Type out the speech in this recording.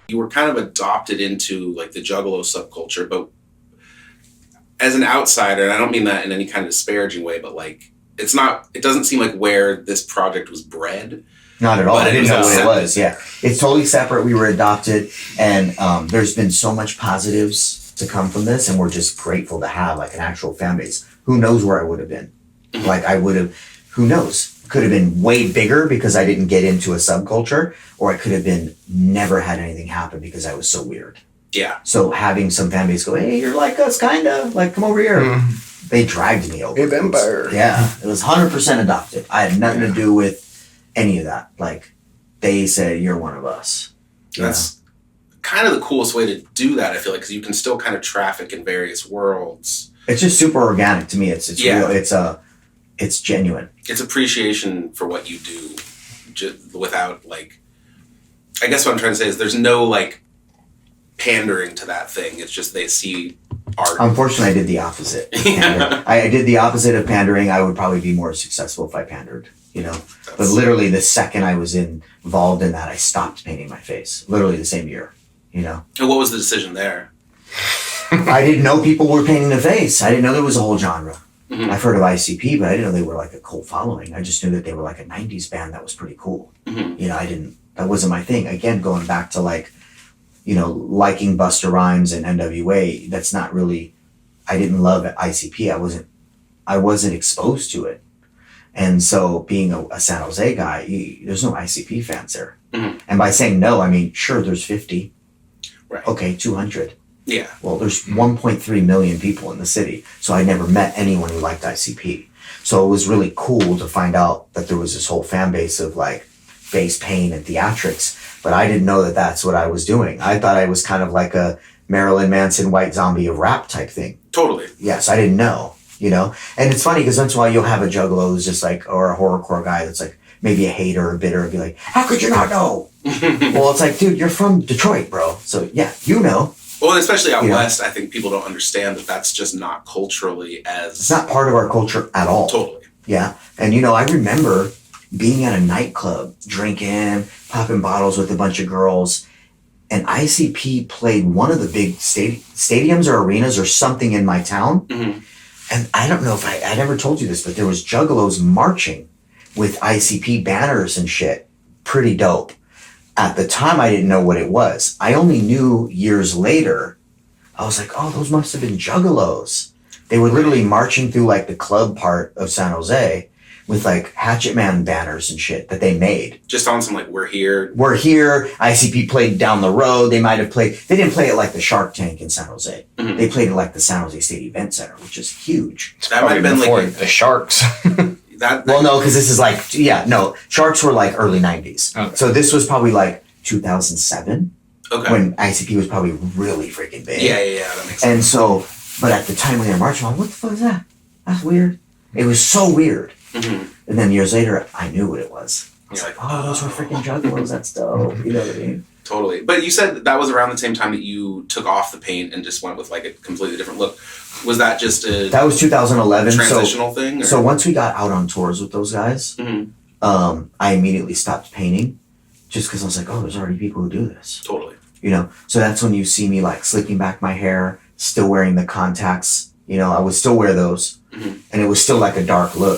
You were kind of adopted into like the Juggalo subculture, but as an outsider, and I don't mean that in any kind of disparaging way, but like it doesn't seem like where this project was bred. Not at all. I didn't know what it was. Yeah. It's totally separate. We were adopted, and there's been so much positives to come from this, and we're just grateful to have like an actual fan base. Who knows where I would have been? Like I would have, who knows? Could have been way bigger because I didn't get into a subculture, or I could have been never had anything happen because I was so weird. Yeah. So having some fan base go, hey, you're like us, kinda, like come over here. They dragged me over. Yeah, it was 100% adopted. I had nothing to do with any of that. Like they said, you're one of us. That's kind of the coolest way to do that, I feel like, because you can still kind of traffic in various worlds. It's just super organic to me. It's real. It's genuine. It's appreciation for what you do, just without like. I guess what I'm trying to say is there's no like pandering to that thing. It's just they see art. Unfortunately, I did the opposite. I did the opposite of pandering. I would probably be more successful if I pandered. You know, but literally the second I was involved in that, I stopped painting my face. Literally the same year. You know. And what was the decision there? I didn't know people were painting the face. I didn't know there was a whole genre. Mm-hmm. I've heard of ICP, but I didn't know they were like a cult following. I just knew that they were like a 90s band that was pretty cool. Mm-hmm. You know, that wasn't my thing. Again, going back to like, you know, liking Busta Rhymes and NWA, that's not really, I didn't love ICP. I wasn't exposed to it. And so being a San Jose guy, there's no ICP fans there. Mm-hmm. And by saying no, I mean, sure, there's 50. Right. Okay, 200. Yeah. Well, there's 1.3 million people in the city, so I never met anyone who liked ICP. So it was really cool to find out that there was this whole fan base of like face paint and theatrics, but I didn't know that that's what I was doing. I thought I was kind of like a Marilyn Manson white zombie of rap type thing. Totally. Yes, I didn't know, you know? And it's funny because once in a while you'll have a Juggalo who's just like, or a horrorcore guy that's like maybe a hater or bitter and be like, how could you not know? Well, it's like, dude, you're from Detroit, bro. So yeah, you know. Well, especially out west, I think people don't understand that that's just not culturally as... It's not part of our culture at all. Totally. Yeah. And, you know, I remember being at a nightclub, drinking, popping bottles with a bunch of girls, and ICP played one of the big stadiums or arenas or something in my town. Mm-hmm. And I don't know if I never told you this, but there was Juggalos marching with ICP banners and shit. Pretty dope. At the time, I didn't know what it was. I only knew years later. I was like, oh, those must have been Juggalos. They were literally marching through like the club part of San Jose with like Hatchet Man banners and shit that they made. Just on some like, we're here. We're here. ICP played down the road. They didn't play it like the Shark Tank in San Jose. Mm-hmm. They played it like the San Jose State Event Center, which is huge. That might have been like the Sharks. Well, no, because this is like, Sharks were like early 90s. Okay. So this was probably like 2007. Okay. When ICP was probably really freaking big. Yeah, that makes sense. And so, but at the time when they were marching, I'm like, what the fuck is that? That's weird. It was so weird. Mm-hmm. And then years later, I knew what it was. I was You're like, oh, those were freaking Juggalos. That's dope. You know what I mean? Totally. But you said that was around the same time that you took off the paint and just went with like a completely different look. Was that just That was 2011. Transitional thing? Or? So once we got out on tours with those guys, I immediately stopped painting just because I was like, oh, there's already people who do this. Totally. You know? So that's when you see me like slicking back my hair, still wearing the contacts. You know, I would still wear those. Mm-hmm. And it was still like a dark look.